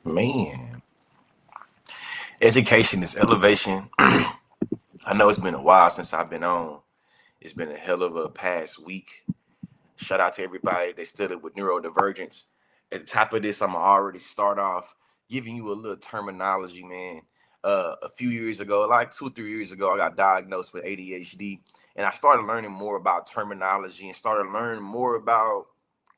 Man, education is elevation. I know it's been a while since I've been on. It's been a hell of a past week. Shout out to everybody that studied with neurodivergence. At the top of this, I'm gonna already start off giving you a little terminology, man. A few years ago, like 2, 3 years ago, I got diagnosed with ADHD, and I started learning more about terminology and started learning more about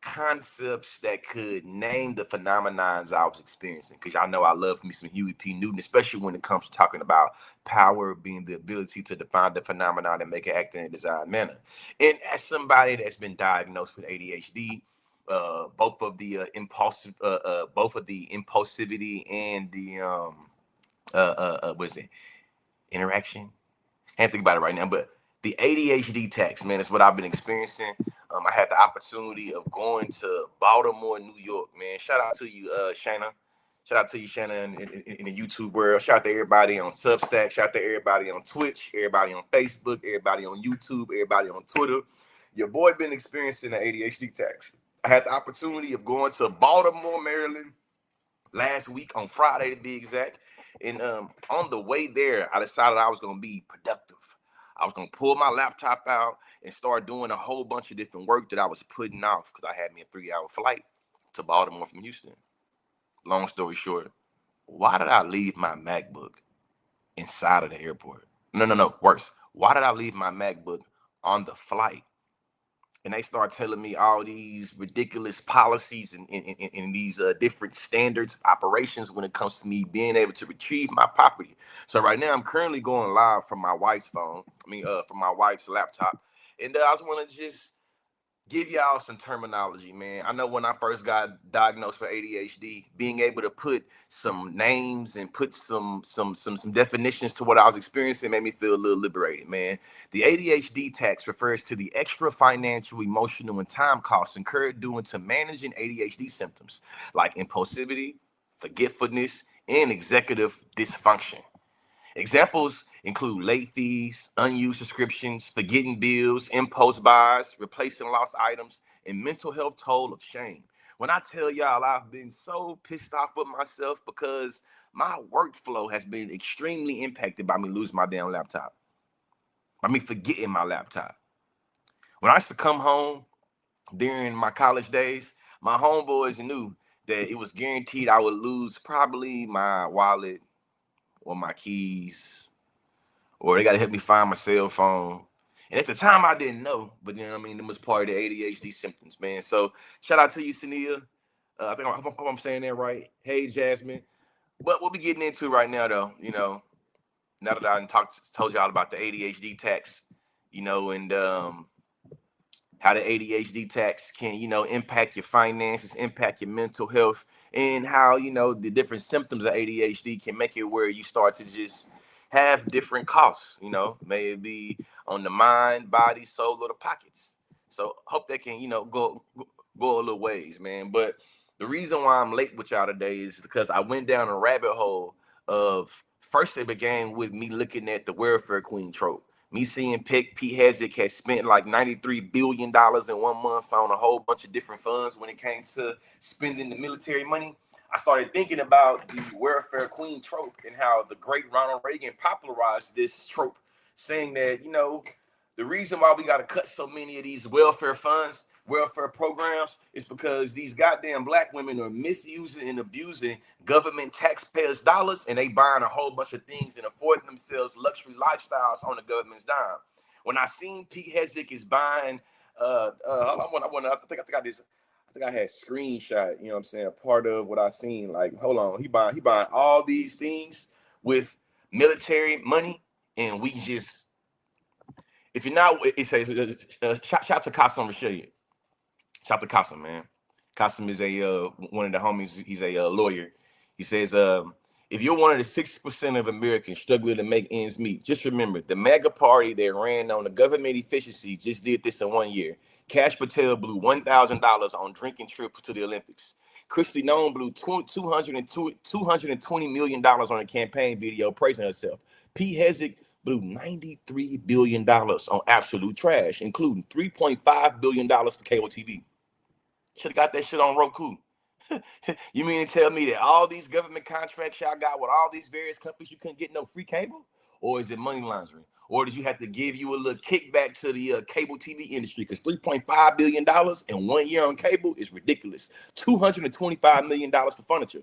concepts that could name the phenomenons I was experiencing. Because y'all know I love me some Huey P. Newton, especially when it comes to talking about power being the ability to define the phenomenon and make it act in a desired manner. And as somebody that's been diagnosed with ADHD, both of the impulsivity and the what is it, interaction? I can't think about it right now, but the ADHD tax, man, is what I've been experiencing. I had the opportunity of going to Baltimore, New York, man. Shout out to you, Shana. Shout out to you, Shana, in the YouTube world. Shout out to everybody on Substack. Shout out to everybody on Twitch, everybody on Facebook, everybody on YouTube, everybody on Twitter. Your boy been experiencing the ADHD tax. I had the opportunity of going to Baltimore, Maryland last week on Friday to be exact. And on the way there, I decided I was going to be productive. I was going to pull my laptop out and start doing a whole bunch of different work that I was putting off because I had me a 3-hour flight to Baltimore from Houston. Long story short, why did I leave my MacBook inside of the airport? No, worse. Why did I leave my MacBook on the flight? And they start telling me all these ridiculous policies and these different standards of operations when it comes to me being able to retrieve my property. So right now I'm currently going live from my wife's phone. From my wife's laptop. And I just want to just give y'all some terminology, man. I know when I first got diagnosed with ADHD, being able to put some names and put some definitions to what I was experiencing made me feel a little liberated, man. The ADHD tax refers to the extra financial, emotional, and time costs incurred due to managing ADHD symptoms like impulsivity, forgetfulness, and executive dysfunction. Examples include late fees, unused subscriptions, forgetting bills, impulse buys, replacing lost items, and mental health toll of shame. When I tell y'all I've been so pissed off with myself because my workflow has been extremely impacted by me losing my damn laptop, by me forgetting my laptop. When I used to come home during my college days, my homeboys knew that it was guaranteed I would lose probably my wallet or my keys, or they got to help me find my cell phone. And at the time, I didn't know, but then it was part of the ADHD symptoms, man. So shout out to you, Sania. I hope I'm saying that right. Hey, Jasmine. But we'll be getting into right now, though. Now that I told y'all about the ADHD tax, and how the ADHD tax can, impact your finances, impact your mental health, and how, the different symptoms of ADHD can make it where you start to just have different costs, may it be on the mind, body, soul, or the pockets. So hope that can, go a little ways, man. But the reason why I'm late with y'all today is because I went down a rabbit hole of, first it began with me looking at the welfare queen trope. Me seeing Pete Hezek has spent like $93 billion in 1 month on a whole bunch of different funds when it came to spending the military money. I started thinking about the welfare queen trope and how the great Ronald Reagan popularized this trope, saying that, the reason why we got to cut so many of these welfare funds, welfare programs, is because these goddamn black women are misusing and abusing government taxpayers' dollars, and they buying a whole bunch of things and affording themselves luxury lifestyles on the government's dime. When I seen Pete Hezek is buying, I think I got this. I think I had screenshot, a part of what I seen. Like, hold on, he buying all these things with military money, and we just, if you're not, it says, shout to Qasim Rashid. Shout to Qasim, man. Qasim is one of the homies. He's a lawyer. He says, if you're one of the 60% of Americans struggling to make ends meet, just remember the MAGA party that ran on the government efficiency just did this in 1 year. Cash Patel blew $1,000 on drinking trips to the Olympics. Christy Nome blew $220 million on a campaign video praising herself. Pete Hezek blew $93 billion on absolute trash, including $3.5 billion for cable TV. Should have got that shit on Roku. You mean to tell me that all these government contracts y'all got with all these various companies, you couldn't get no free cable? Or is it money laundering? Or did you have to give you a little kickback to the cable TV industry? Because $3.5 billion in 1 year on cable is ridiculous. $225 million for furniture.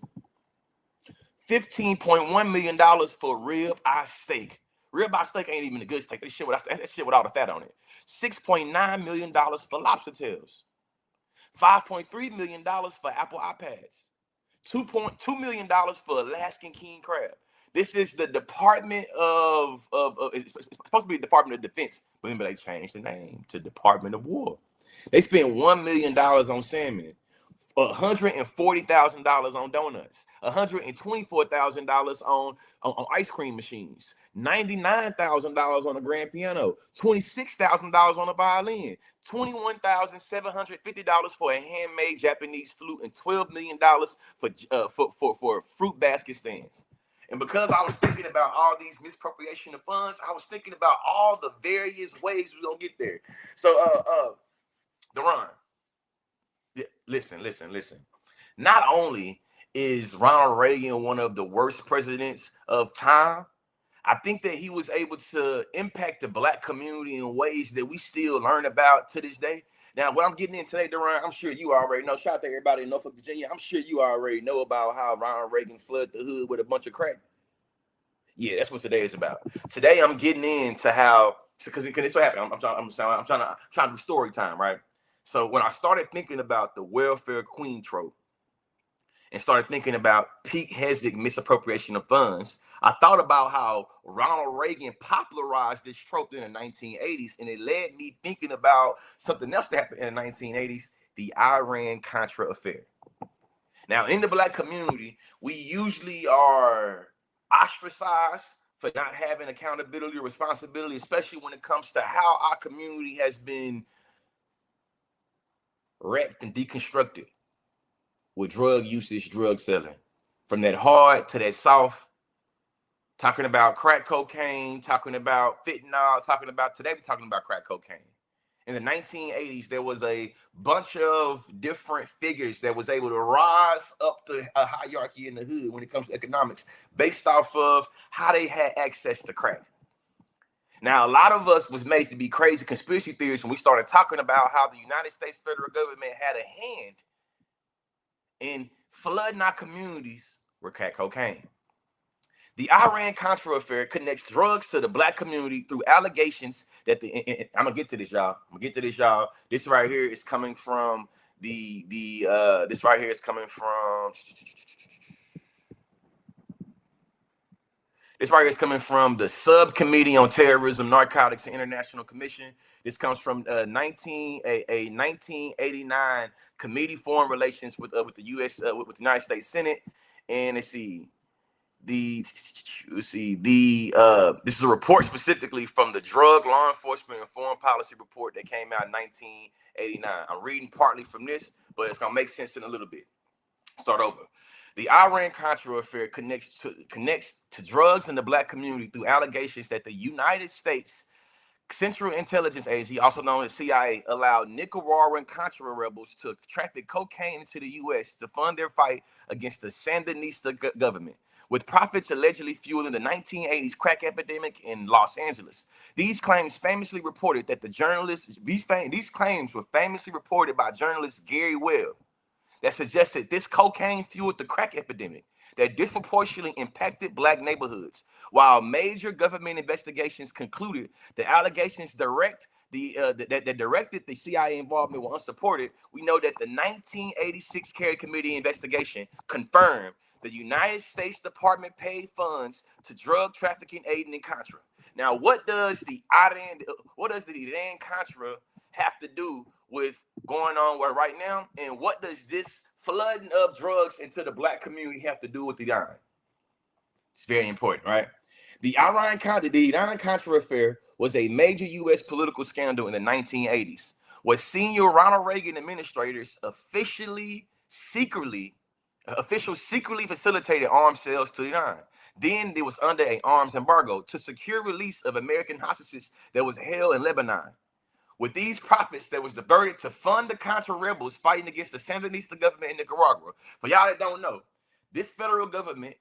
$15.1 million for rib eye steak. Rib eye steak ain't even a good steak. That shit with all the fat on it. $6.9 million for lobster tails. $5.3 million for Apple iPads. $2.2 million for Alaskan king crab. This is the Department of it's supposed to be the Department of Defense, but remember they changed the name to Department of War. They spent $1 million on salmon, $140,000 on donuts, $124,000 on ice cream machines, $99,000 on a grand piano, $26,000 on a violin, $21,750 for a handmade Japanese flute, and $12 million for fruit basket stands. And because I was thinking about all these misappropriation of funds, I was thinking about all the various ways we're gonna get there. So, Deron, listen. Not only is Ronald Reagan one of the worst presidents of time, I think that he was able to impact the Black community in ways that we still learn about to this day. Now, what I'm getting in today, Deron, I'm sure you already know. Shout out to everybody in Norfolk, Virginia. I'm sure you already know about how Ronald Reagan flooded the hood with a bunch of crack. Yeah, that's what today is about. Today, I'm getting into how, because it's what happened. I'm trying to do story time, right? So when I started thinking about the welfare queen trope and started thinking about Pete Hegseth misappropriation of funds, I thought about how Ronald Reagan popularized this trope in the 1980s, and it led me thinking about something else that happened in the 1980s, the Iran-Contra affair. Now, in the Black community, we usually are ostracized for not having accountability or responsibility, especially when it comes to how our community has been wrecked and deconstructed with drug usage, drug selling. From that hard to that soft, talking about crack cocaine, talking about fentanyl, today we're talking about crack cocaine. In the 1980s, there was a bunch of different figures that was able to rise up the hierarchy in the hood when it comes to economics based off of how they had access to crack. Now, a lot of us was made to be crazy conspiracy theorists when we started talking about how the United States federal government had a hand in flooding our communities with crack cocaine. The Iran-Contra affair connects drugs to the Black community through allegations that I'm gonna get to this, y'all. This right here is coming from the Subcommittee on Terrorism, Narcotics, and International Commission. This comes from 1989 Committee Foreign Relations with the U.S. With the United States Senate, and let's see. This is a report specifically from the Drug Law Enforcement and Foreign Policy Report that came out in 1989. I'm reading partly from this, but it's gonna make sense in a little bit. Start over. The Iran-Contra affair connects to drugs in the Black community through allegations that the United States Central Intelligence Agency, also known as CIA, allowed Nicaraguan Contra rebels to traffic cocaine into the U.S. to fund their fight against the Sandinista government, with profits allegedly fueling the 1980s crack epidemic in Los Angeles. These claims were famously reported by journalist Gary Webb, that suggested this cocaine fueled the crack epidemic that disproportionately impacted Black neighborhoods. While major government investigations concluded the allegations that directed the CIA involvement were unsupported, we know that the 1986 Kerry Committee investigation confirmed the United States Department paid funds to drug trafficking aiding and Contra. Now, what does the Iran-Contra have to do with going on right now? And what does this flooding of drugs into the Black community have to do with Iran? It's very important, right? The Iran-Contra affair was a major U.S. political scandal in the 1980s, where senior Ronald Reagan administrators officials secretly facilitated arms sales to Iran. Then it was under an arms embargo to secure release of American hostages that was held in Lebanon. With these profits that was diverted to fund the Contra rebels fighting against the Sandinista government in Nicaragua. For y'all that don't know, this federal government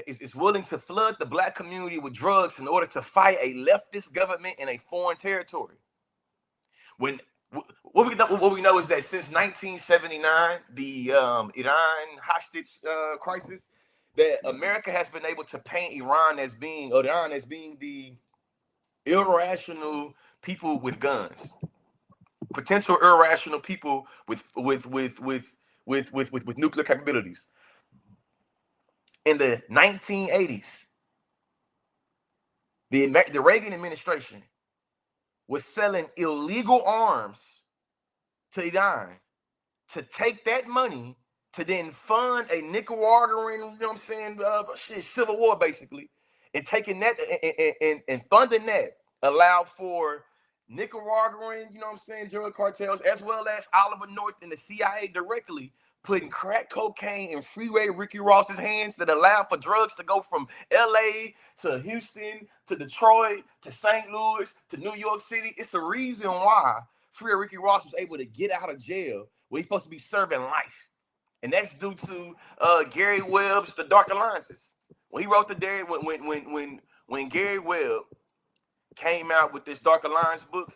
is willing to flood the black community with drugs in order to fight a leftist government in a foreign territory. What we know is that since 1979, the Iran hostage crisis, that America has been able to paint Iran as being the irrational people with guns, potential irrational people with nuclear capabilities. In the 1980s, the Reagan administration was selling illegal arms to Iran to take that money to then fund a Nicaraguan, you know what I'm saying, civil war basically, and taking that and funding that allowed for Nicaraguan, you know what I'm saying, drug cartels, as well as Oliver North and the CIA directly putting crack cocaine in Freeway Ricky Ross's hands that allowed for drugs to go from LA to Houston to Detroit to St. Louis to New York City. It's a reason why Freeway Ricky Ross was able to get out of jail when he's supposed to be serving life. And that's due to Gary Webb's The Dark Alliances. When he wrote when Gary Webb came out with this Dark Alliance book,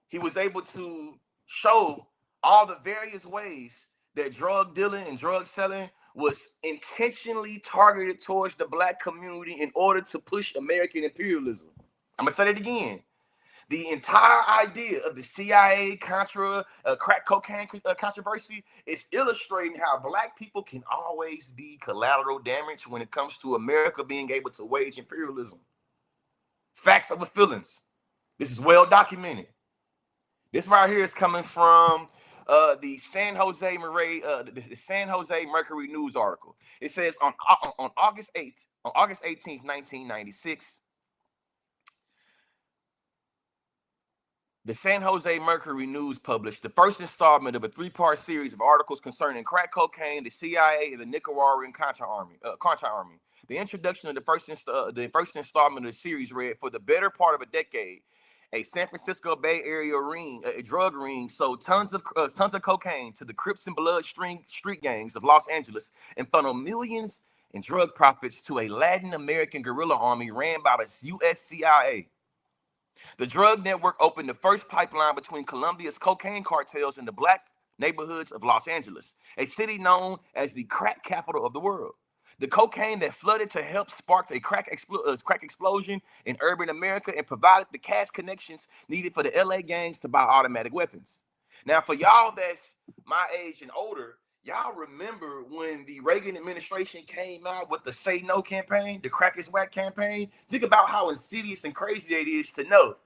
he was able to show all the various ways that drug dealing and drug selling was intentionally targeted towards the black community in order to push American imperialism. I'm gonna say it again. The entire idea of the CIA Contra crack cocaine controversy is illustrating how black people can always be collateral damage when it comes to America being able to wage imperialism. Facts over feelings. This is well documented. This right here is coming from the San Jose Mercury News article. It says on August 18th, 1996, the San Jose Mercury News published the first installment of a three-part series of articles concerning crack cocaine, the CIA, and the Nicaraguan Contra Army. The introduction of the first installment of the series read, for the better part of a decade, a San Francisco Bay Area drug ring sold tons of cocaine to the Crips and Blood street gangs of Los Angeles and funneled millions in drug profits to a Latin American guerrilla army ran by the U.S. CIA. The drug network opened the first pipeline between Colombia's cocaine cartels and the black neighborhoods of Los Angeles, a city known as the crack capital of the world. The cocaine that flooded to help spark a crack explosion in urban America and provided the cash connections needed for the LA gangs to buy automatic weapons. Now, for y'all that's my age and older, y'all remember when the Reagan administration came out with the Say No campaign, the Crack is Whack campaign? Think about how insidious and crazy it is to know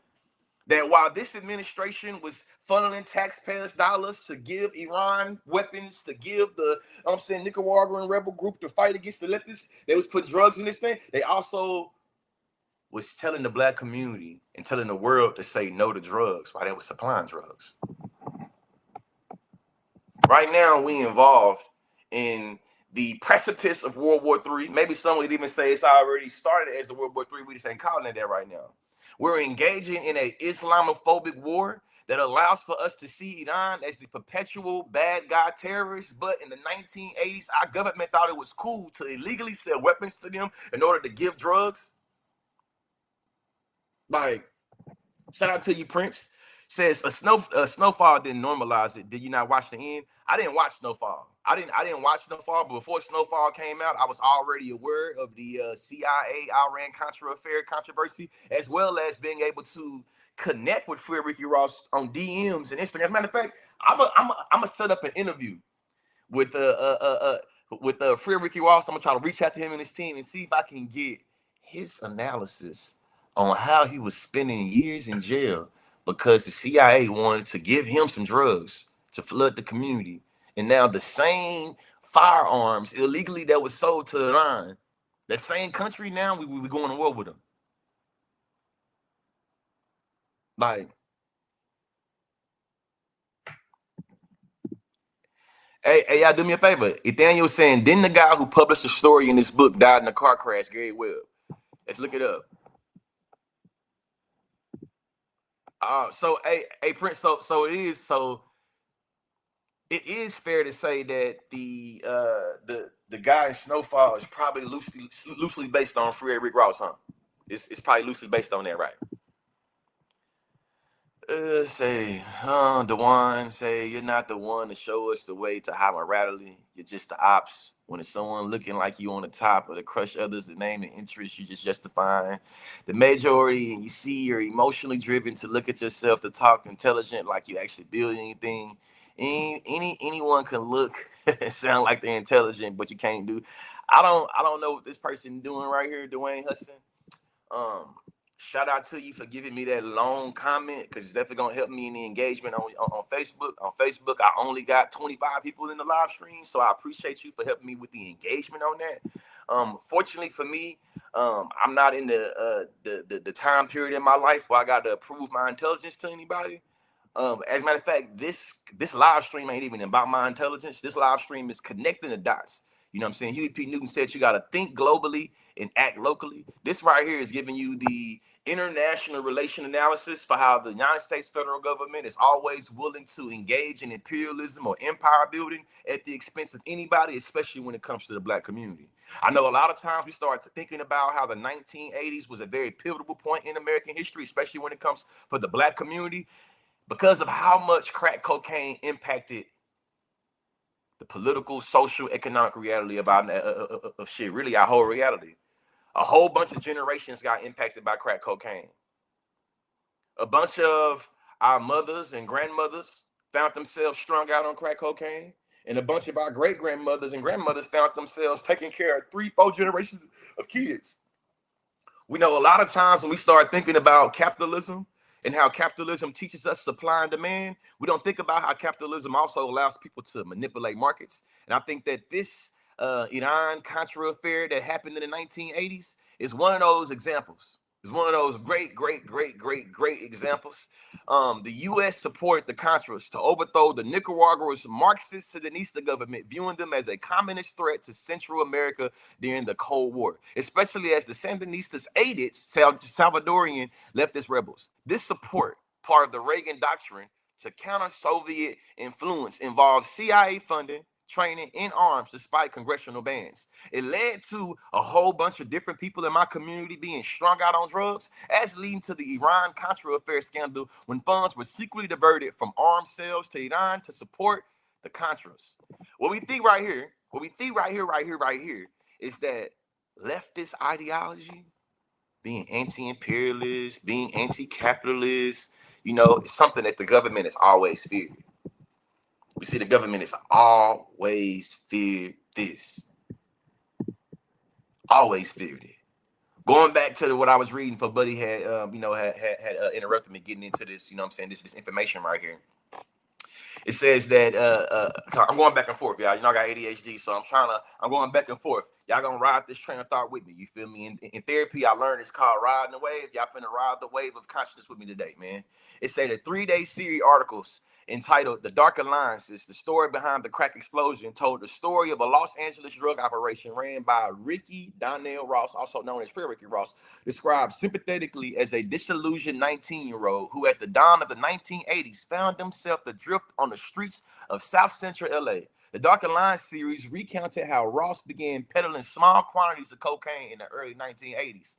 that while this administration was funneling taxpayers' dollars to give Iran weapons, to give the Nicaraguan rebel group to fight against the leftists, they was putting drugs in this thing. They also was telling the black community and telling the world to say no to drugs while they were supplying drugs. Right now, we involved in the precipice of World War III. Maybe some would even say it's already started as the World War III. We just ain't calling it that right now. We're engaging in an Islamophobic war that allows for us to see Iran as the perpetual bad guy terrorist. But in the 1980s, our government thought it was cool to illegally sell weapons to them in order to give drugs. Like, shout out to you, Prince. Says Snowfall didn't normalize it. Did you not watch the end? I didn't watch Snowfall. I didn't watch Snowfall, but before Snowfall came out, I was already aware of the CIA Iran-Contra affair controversy, as well as being able to connect with Freeway Ricky Ross on DMs and Instagram. As a matter of fact, I'm gonna set up an interview with Freeway Ricky Ross. I'm gonna try to reach out to him and his team and see if I can get his analysis on how he was spending years in jail because the CIA wanted to give him some drugs to flood the community. And now the same firearms illegally that was sold to Iran, that same country, now we going to war with them. Like, hey, y'all do me a favor. Nathaniel saying, didn't the guy who published the story in this book died in a car crash, Gary Webb? Let's look it up. Hey Prince, it is fair to say that the guy in Snowfall is probably loosely based on Free Rick Ross, huh? It's probably loosely based on that, right? Dewan, say you're not the one to show us the way to high morality. You're just the ops. When it's someone looking like you on the top or to crush others, the name and interest you just justifying. The majority, and you see you're emotionally driven to look at yourself to talk intelligent like you actually build anything. Anyone can look and sound like they're intelligent, but you can't do. I don't know what this person doing right here, Dwayne Hudson. Um, Shout out to you for giving me that long comment because it's definitely gonna help me in the engagement on Facebook. On Facebook, I only got 25 people in the live stream, so I appreciate you for helping me with the engagement on that. Fortunately for me, I'm not in the time period in my life where I got to prove my intelligence to anybody. As a matter of fact, this live stream ain't even about my intelligence. This live stream is connecting the dots. You know what I'm saying? Huey P. Newton said you got to think globally and act locally. This right here is giving you the international relation analysis for how the United States federal government is always willing to engage in imperialism or empire building at the expense of anybody, especially when it comes to the black community. I know a lot of times we start thinking about how the 1980s was a very pivotal point in American history, especially when it comes for the black community, because of how much crack cocaine impacted the political, social, economic reality of shit, really our whole reality. A whole bunch of generations got impacted by crack cocaine. A bunch of our mothers and grandmothers found themselves strung out on crack cocaine. And a bunch of our great grandmothers and grandmothers found themselves taking care of 3-4 generations of kids. We know a lot of times when we start thinking about capitalism and how capitalism teaches us supply and demand, we don't think about how capitalism also allows people to manipulate markets. And I think that this Iran-Contra affair that happened in the 1980s is one of those examples. It's one of those great examples. The U.S. supported the Contras to overthrow the Nicaragua's Marxist Sandinista government, viewing them as a communist threat to Central America during the Cold War, especially as the Sandinistas aided Salvadorian leftist rebels. This support, part of the Reagan doctrine to counter Soviet influence, involved CIA funding, training, and arms despite congressional bans. It led to a whole bunch of different people in my community being strung out on drugs, as leading to the Iran-Contra affair scandal when funds were secretly diverted from arms sales to Iran to support the Contras. What we think right here, is that leftist ideology, being anti-imperialist, being anti-capitalist, it's something that the government has always feared. We see the government has always feared this. Always feared it. Going back to what I was reading, for Buddy had interrupted me getting into this, this information right here. It says that I'm going back and forth, y'all. I got ADHD, so I'm going back and forth. Y'all gonna ride this train of thought with me. You feel me? In therapy, I learned it's called riding the wave. Y'all finna ride the wave of consciousness with me today, man. It said a 3-day series articles entitled "The Dark Alliances: The Story Behind the Crack Explosion" told the story of a Los Angeles drug operation ran by Ricky Donnell Ross, also known as Free Ricky Ross, described sympathetically as a disillusioned 19-year-old who, at the dawn of the 1980s, found himself adrift on the streets of South Central LA. The Dark Alliance series recounted how Ross began peddling small quantities of cocaine in the early 1980s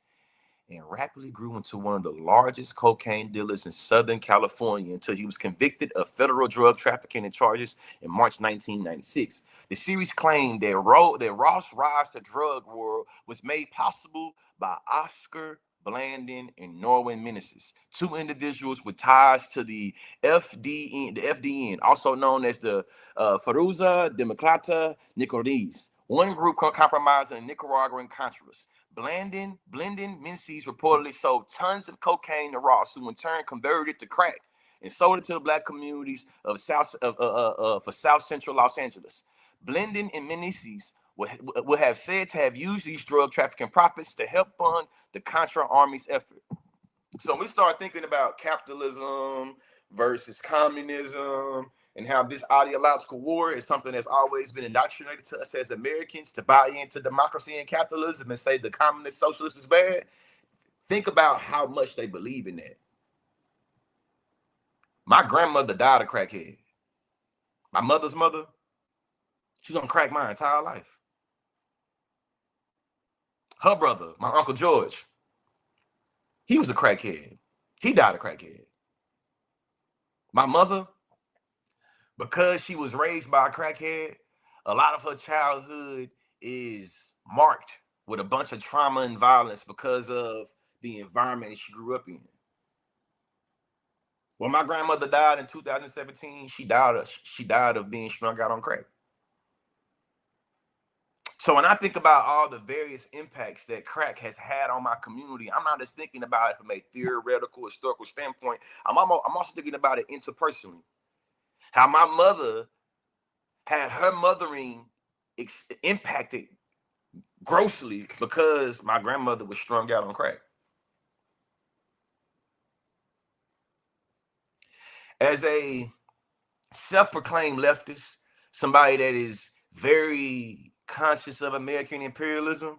and rapidly grew into one of the largest cocaine dealers in Southern California until he was convicted of federal drug trafficking charges in March 1996. The series claimed that Ross' rise to drug world was made possible by Oscar Blandon and Norwin Meneses, two individuals with ties to the FDN, also known as the Fuerza Democrata Nicaragüense, one group compromising the Nicaraguan Contras. Blandon Meneses reportedly sold tons of cocaine to Ross, who in turn converted it to crack and sold it to the black communities for South Central Los Angeles. Blandon and Meneses would have said to have used these drug trafficking profits to help fund the Contra Army's effort. So when we start thinking about capitalism versus communism and how this ideological war is something that's always been indoctrinated to us as Americans to buy into democracy and capitalism and say the communist socialist is bad, think about how much they believe in that. My grandmother died a crackhead. My mother's mother, she was on crack my entire life. Her brother, my Uncle George, he was a crackhead. He died a crackhead. My mother, because she was raised by a crackhead, a lot of her childhood is marked with a bunch of trauma and violence because of the environment she grew up in. When my grandmother died in 2017, she died of being strung out on crack. So when I think about all the various impacts that crack has had on my community, I'm not just thinking about it from a theoretical, historical standpoint. I'm also thinking about it interpersonally. How my mother had her mothering impacted grossly because my grandmother was strung out on crack. As a self-proclaimed leftist, somebody that is very conscious of American imperialism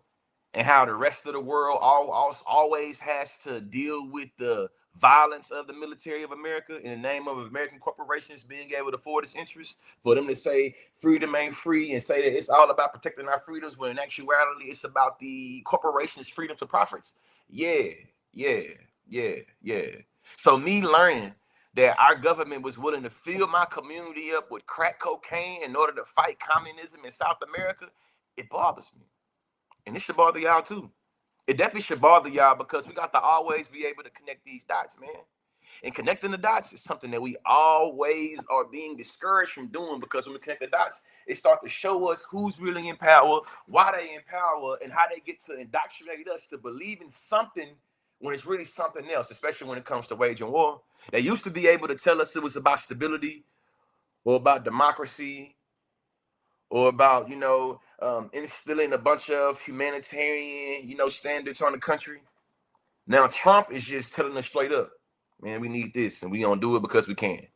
and how the rest of the world always has to deal with the violence of the military of America in the name of American corporations being able to afford its interests, for them to say freedom ain't free and say that it's all about protecting our freedoms, when in actuality it's about the corporations' freedom to profits. Yeah. So me learning that our government was willing to fill my community up with crack cocaine in order to fight communism in South America, it bothers me. And it should bother y'all too. It definitely should bother y'all, because we got to always be able to connect these dots, man. And connecting the dots is something that we always are being discouraged from doing, because when we connect the dots, it starts to show us who's really in power, why they in power, and how they get to indoctrinate us to believe in something when it's really something else, especially when it comes to waging war. They used to be able to tell us it was about stability or about democracy or about, instilling a bunch of humanitarian, standards on the country. Now Trump is just telling us straight up, man, we need this and we gonna do it because we can.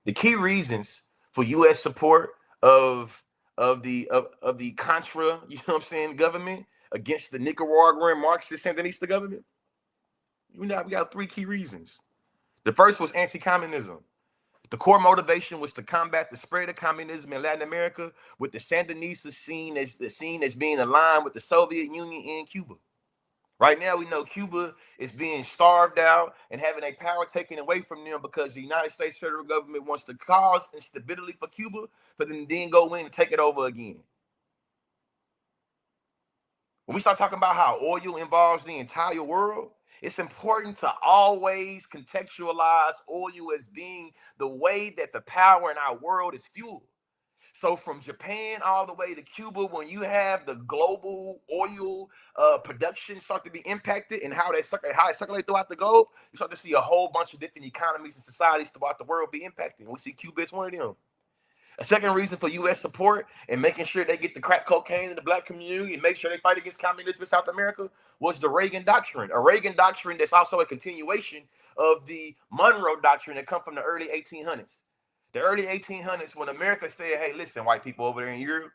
The key reasons for U.S. support of the Contra, government against the Nicaraguan Marxist Sandinista government, we got three key reasons. The first was anti-communism. The core motivation was to combat the spread of communism in Latin America, with the Sandinistas seen as being aligned with the Soviet Union and Cuba. Right now, we know Cuba is being starved out and having their power taken away from them because the United States federal government wants to cause instability for Cuba, for them to then go in and take it over again. When we start talking about how oil involves the entire world, it's important to always contextualize oil as being the way that the power in our world is fueled. So from Japan all the way to Cuba, when you have the global oil production start to be impacted and how it circulates throughout the globe, you start to see a whole bunch of different economies and societies throughout the world be impacted. And we see Cuba as one of them. A second reason for U.S. support and making sure they get the crack cocaine in the black community and make sure they fight against communism in South America was the Reagan Doctrine. A Reagan Doctrine that's also a continuation of the Monroe Doctrine that come from the early 1800s. The early 1800s, when America said, hey, listen, white people over there in Europe,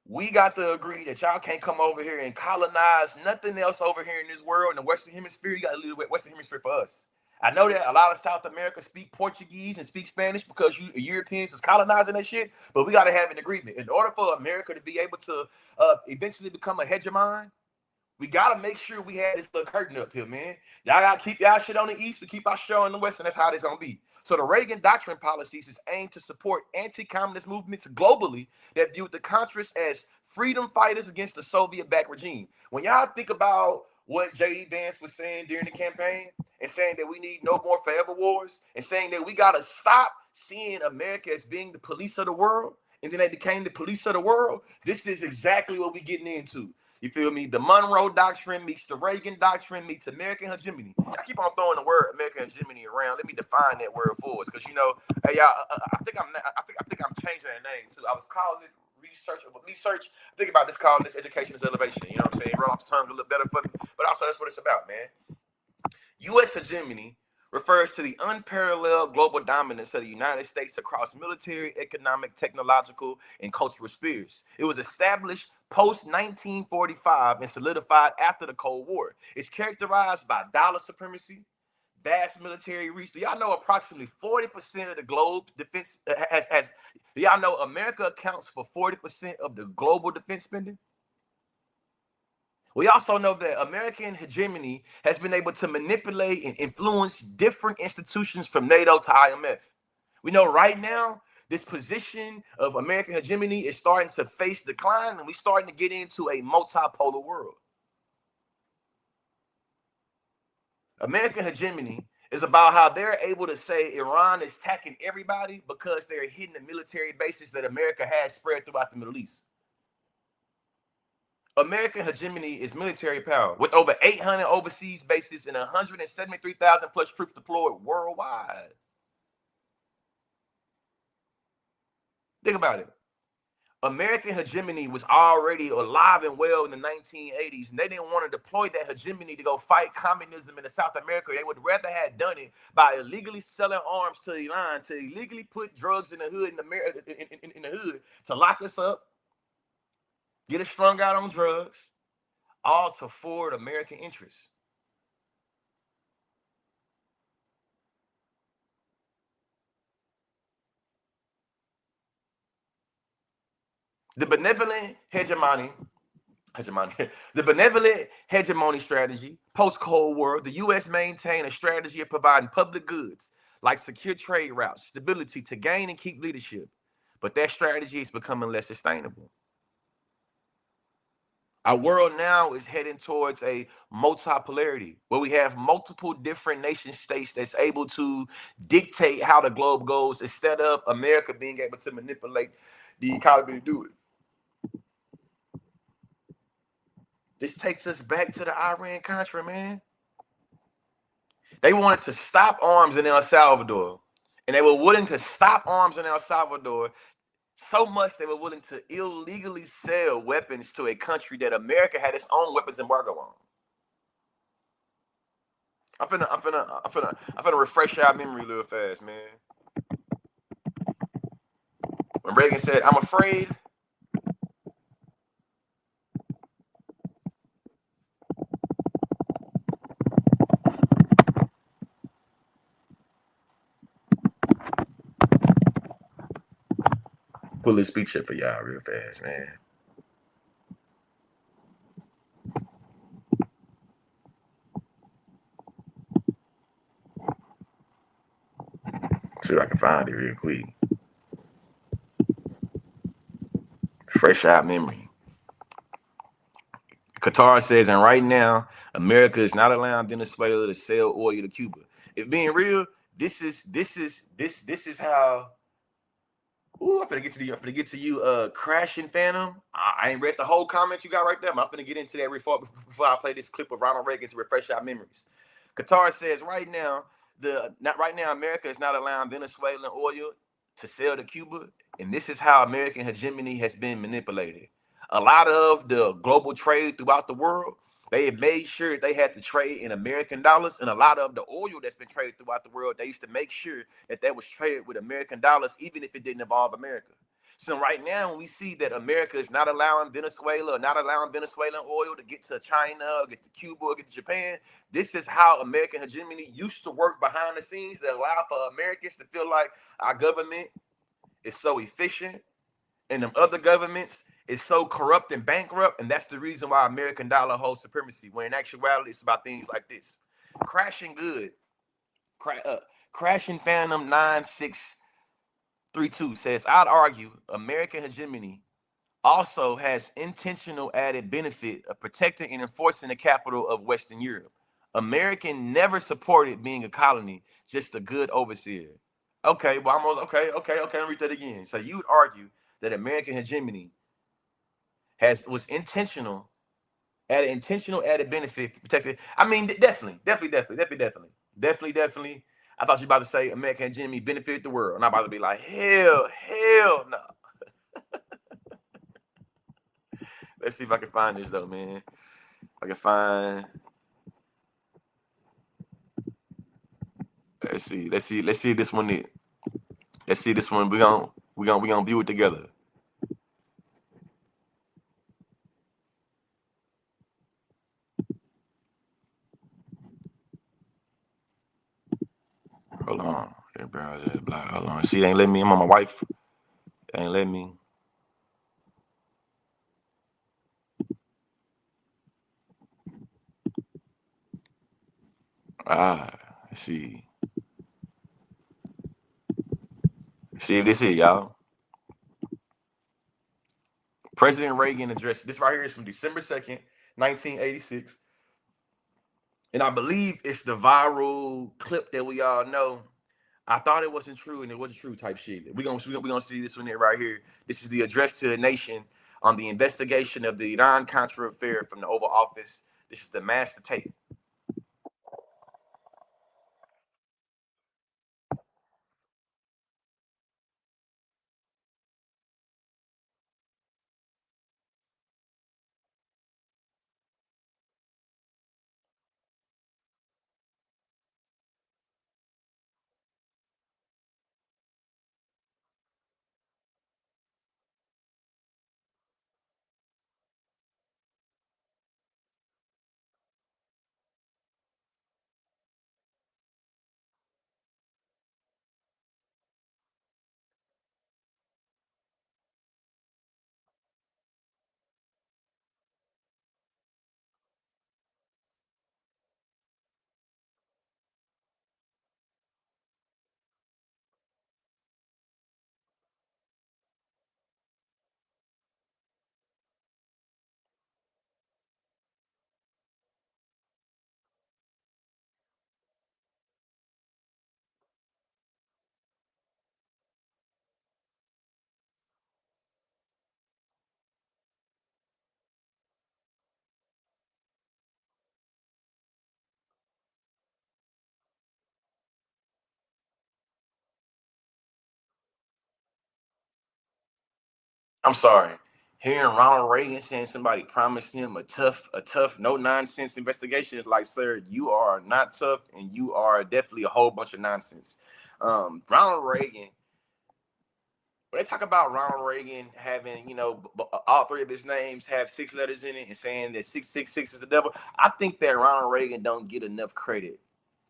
we got to agree that y'all can't come over here and colonize nothing else over here in this world. In the Western Hemisphere, you got to leave the Western Hemisphere for us. I know that a lot of South America speak Portuguese and speak Spanish because Europeans was colonizing that shit, but we got to have an agreement. In order for America to be able to eventually become a hegemon, we got to make sure we have this little curtain up here, man. Y'all got to keep y'all shit on the east, we keep our show on the west, and that's how this going to be. So the Reagan Doctrine policies is aimed to support anti-communist movements globally that viewed the Contras as freedom fighters against the Soviet-backed regime. When y'all think about what J.D. Vance was saying during the campaign and saying that we need no more forever wars and saying that we got to stop seeing America as being the police of the world, and then they became the police of the world, this is exactly what we're getting into. You feel me? The Monroe Doctrine meets the Reagan Doctrine meets American hegemony. I keep on throwing the word American hegemony around. Let me define that word for us, because hey y'all, I think I'm changing the name too. I was calling it research. Think about this, calling this education is elevation. You know what I'm saying? Roll off the tongue a little better for me, but also that's what it's about, man. U.S. hegemony refers to the unparalleled global dominance of the United States across military, economic, technological, and cultural spheres. It was established post-1945 and solidified after the Cold War. It's characterized by dollar supremacy, vast military reach. Do y'all know approximately 40% of the globe defense has do y'all know America accounts for 40% of the global defense spending? We also know that American hegemony has been able to manipulate and influence different institutions from NATO to IMF. We know right now this position of American hegemony is starting to face decline, and we're starting to get into a multipolar world. American hegemony is about how they're able to say Iran is attacking everybody because they're hitting the military bases that America has spread throughout the Middle East. American hegemony is military power with over 800 overseas bases and 173,000 plus troops deployed worldwide. Think about it. American hegemony was already alive and well in the 1980s, and they didn't want to deploy that hegemony to go fight communism in South America. They would rather have done it by illegally selling arms to Iran, to illegally put drugs in the hood in the hood, to lock us up, get us strung out on drugs, all to forward American interests. The benevolent hegemony, the benevolent hegemony strategy, post-Cold War, the U.S. maintained a strategy of providing public goods like secure trade routes, stability to gain and keep leadership. But that strategy is becoming less sustainable. Our world now is heading towards a multipolarity where we have multiple different nation states that's able to dictate how the globe goes instead of America being able to manipulate the economy to do it. This takes us back to the Iran-Contra, man. They wanted to stop arms in El Salvador, and they were willing to stop arms in El Salvador so much they were willing to illegally sell weapons to a country that America had its own weapons embargo on. I'm finna refresh our memory real fast, man. When Reagan said, "I'm afraid," pull this speech up for y'all real fast, man. See if I can find it real quick. Fresh out memory. Qatar says, and right now, America is not allowing Venezuela to sell oil to Cuba. If being real, this is how. Ooh, I'm finna get to you, crashing Phantom. I ain't read the whole comment you got right there, but I'm finna get into that before I play this clip of Ronald Reagan to refresh our memories. Qatar says right now, America is not allowing Venezuelan oil to sell to Cuba, and this is how American hegemony has been manipulated. A lot of the global trade throughout the world, they have made sure they had to trade in American dollars, and a lot of the oil that's been traded throughout the world, they used to make sure that was traded with American dollars, even if it didn't involve America. So right now, when we see that America is not allowing Venezuela or not allowing Venezuelan oil to get to China or get to Cuba or get to Japan, this is how American hegemony used to work behind the scenes that allow for Americans to feel like our government is so efficient and them other governments is so corrupt and bankrupt, and that's the reason why American dollar holds supremacy, when in actuality it's about things like this. Crashing Phantom 9632 says, I'd argue American hegemony also has intentional added benefit of protecting and enforcing the capital of Western Europe. American never supported being a colony, just a good overseer. Okay, well, okay, let me read that again. So you'd argue that American hegemony was intentional, added benefit protected. I mean, definitely. I thought you were about to say American hegemony benefited the world. And I'm about to be like, hell no. Let's see if I can find this though, man. I can find. Let's see this one. Let's see this one. We gonna view it together. Hold on. Hold on. She ain't letting me. I'm on my wife. Ain't letting me. See. See if this is y'all. President Reagan address. This right here is from December 2nd, 1986. And I believe it's the viral clip that we all know. I thought it wasn't true and it wasn't true type shit. We're gonna see this one here right here. This is the address to the nation on the investigation of the Iran-Contra affair from the Oval Office. This is the master tape. I'm sorry. Hearing Ronald Reagan saying somebody promised him a tough, no nonsense investigation is like, sir, you are not tough, and you are definitely a whole bunch of nonsense. Ronald Reagan. When they talk about Ronald Reagan having, all three of his names have 6 letters in it and saying that 666 is the devil, I think that Ronald Reagan don't get enough credit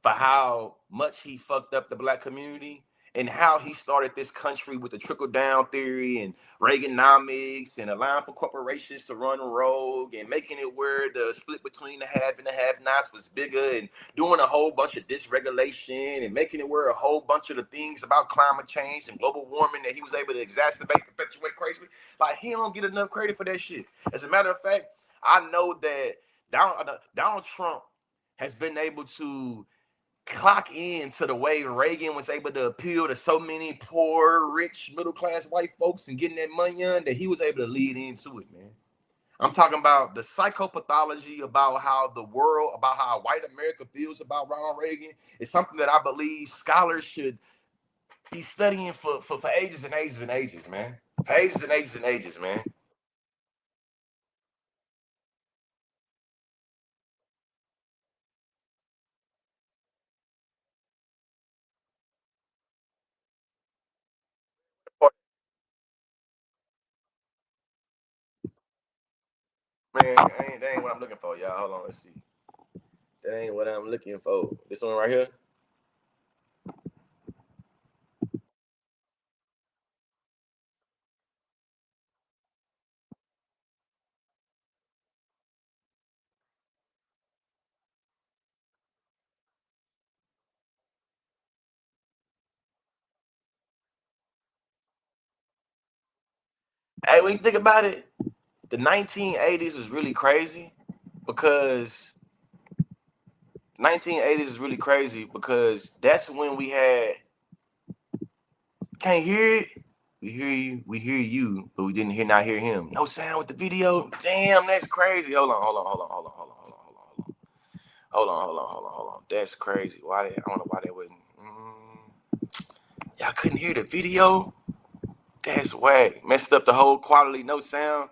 for how much he fucked up the black community and how he started this country with the trickle down theory and Reaganomics and allowing for corporations to run rogue and making it where the split between the have and the have nots was bigger and doing a whole bunch of dysregulation and making it where a whole bunch of the things about climate change and global warming that he was able to exacerbate, perpetuate crazily. Like, he don't get enough credit for that shit. As a matter of fact, I know that Donald Trump has been able to clock in to the way Reagan was able to appeal to so many poor, rich, middle class white folks and getting that money on that he was able to lead into it, man. I'm talking about the psychopathology about how the world, about how white America feels about Ronald Reagan is something that I believe scholars should be studying for ages and ages and ages, man. For ages and ages and ages, man. Man, that ain't what I'm looking for, y'all. Hold on, let's see. That ain't what I'm looking for. This one right here. Hey, when you think about it, the 1980s was really crazy because 1980s is really crazy because that's when we had can't hear it. We hear you, but we didn't not hear him. No sound with the video. Damn, that's crazy. Hold on, hold on, hold on, hold on, hold on, hold on, hold on, hold on, hold on, hold on, hold on. That's crazy. Why I don't know why they wouldn't. Y'all couldn't hear the video. That's whack. Messed up the whole quality. No sound.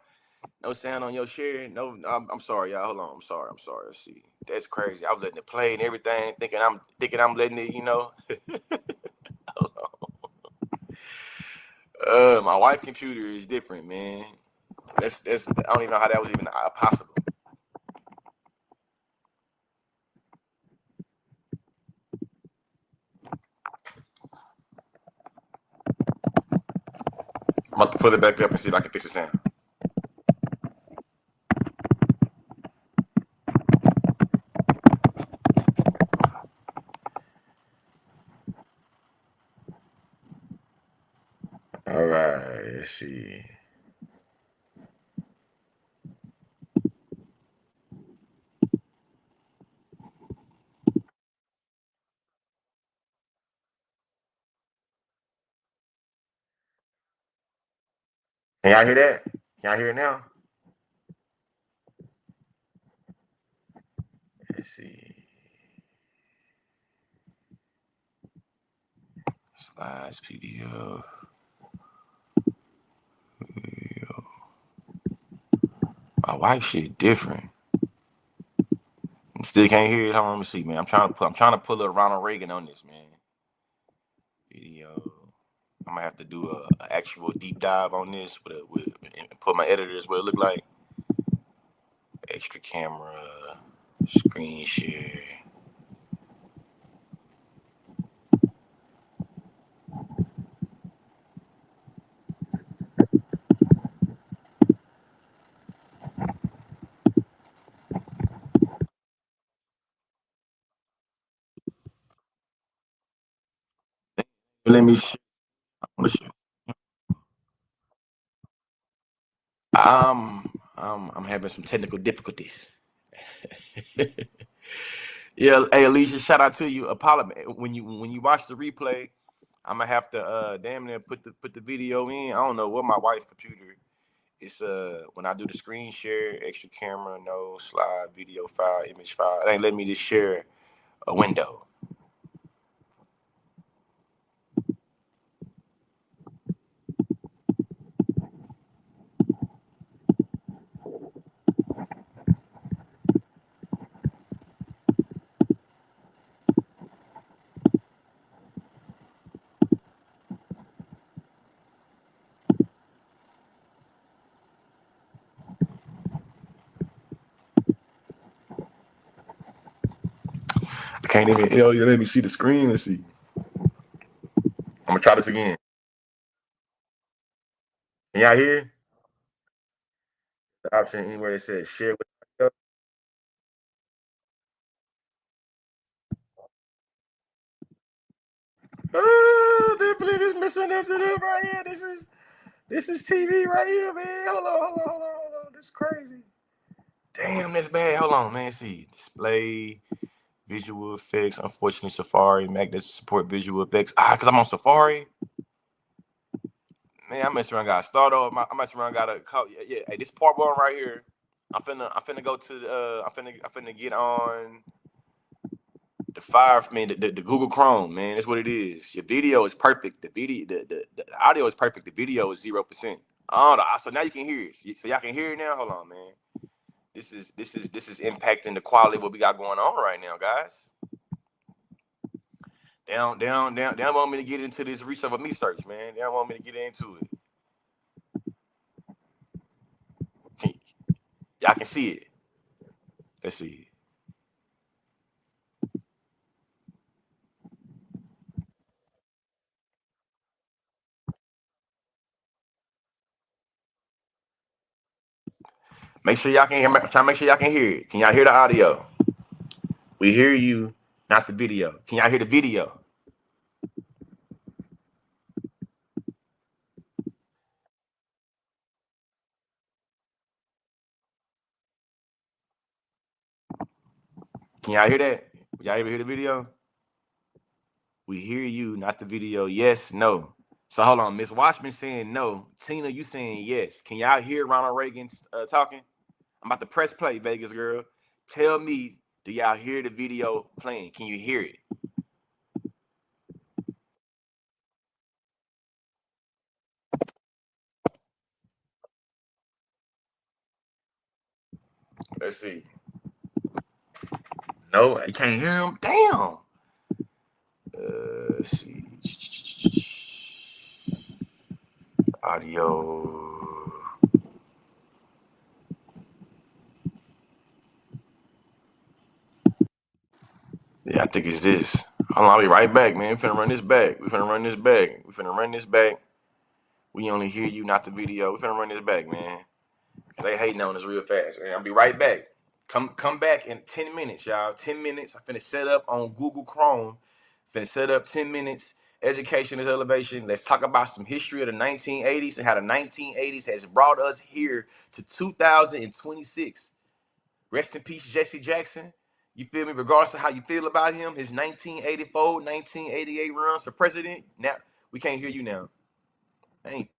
No sound on your share. No, I'm sorry, y'all. Hold on. I'm sorry. Let's see. That's crazy. I was letting it play and everything, thinking I'm letting it, Hold on. My wife's computer is different, man. That's I don't even know how that was even possible. I'm about to pull it back up and see if I can fix the sound. All right, let's see. Can y'all hear that? Can y'all hear it now? Let's see. Slides, PDF. Video. My wife shit different. Still can't hear it. Hold on, let me see, man. I'm trying to pull a Ronald Reagan on this, man. Video. I'm gonna have to do a actual deep dive on this with put my editors what it look like. Extra camera, screen share. Let me share. I'm having some technical difficulties. Yeah, hey Alicia, shout out to you. Apollo, when you watch the replay, I'm gonna have to damn near put the video in. I don't know what my wife's computer. It's when I do the screen share, extra camera, no slide, video file, image file. It ain't let me just share a window. I can't even let me see the screen. Let's see. I'm gonna try this again. Can y'all hear? The option anywhere that says share with. Oh, definitely is missing after this right here. This is TV right here, man. Hold on. This is crazy. Damn, that's bad. Hold on, man. See, display, visual effects. Unfortunately, Safari Mac doesn't support visual effects. Cause I'm on Safari. Man, I mess around. Got to start off. I mess around. Got to call. Yeah. Hey, this part one right here. I'm finna go to. I'm finna get on the fire. Man, the Google Chrome. Man, that's what it is. Your video is perfect. The audio is perfect. The video is 0%. Oh, so now you can hear it. So y'all can hear it now. Hold on, man. This is impacting the quality of what we got going on right now, guys. They don't want me to get into this research of me search, man. They don't want me to get into it. Y'all can see it. Let's see. Make sure y'all can hear. Try to make sure y'all can hear it. Can y'all hear the audio? We hear you, not the video. Can y'all hear the video? Can y'all hear that? Y'all ever hear the video? We hear you, not the video. Yes, no. So hold on. Miss Watchman saying no. Tina, you saying yes. Can y'all hear Ronald Reagan talking? I'm about to press play, Vegas girl. Tell me, do y'all hear the video playing? Can you hear it? Let's see. No, you can't hear him. Damn. Let's see. Audio. Yeah, I think it's this. Hold on, I'll be right back, man. We finna run this back. We only hear you, not the video. We finna run this back, man. They hating on us real fast. Man. I'll be right back. Come back in 10 minutes, y'all. 10 minutes. I'm finna set up on Google Chrome. Finna set up 10 minutes. Education is elevation. Let's talk about some history of the 1980s and how the 1980s has brought us here to 2026. Rest in peace, Jesse Jackson. You feel me? Regardless of how you feel about him, his 1984, 1988 runs for president. Now, we can't hear you now. Ain't.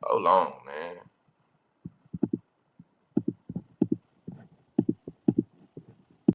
Hold on, man.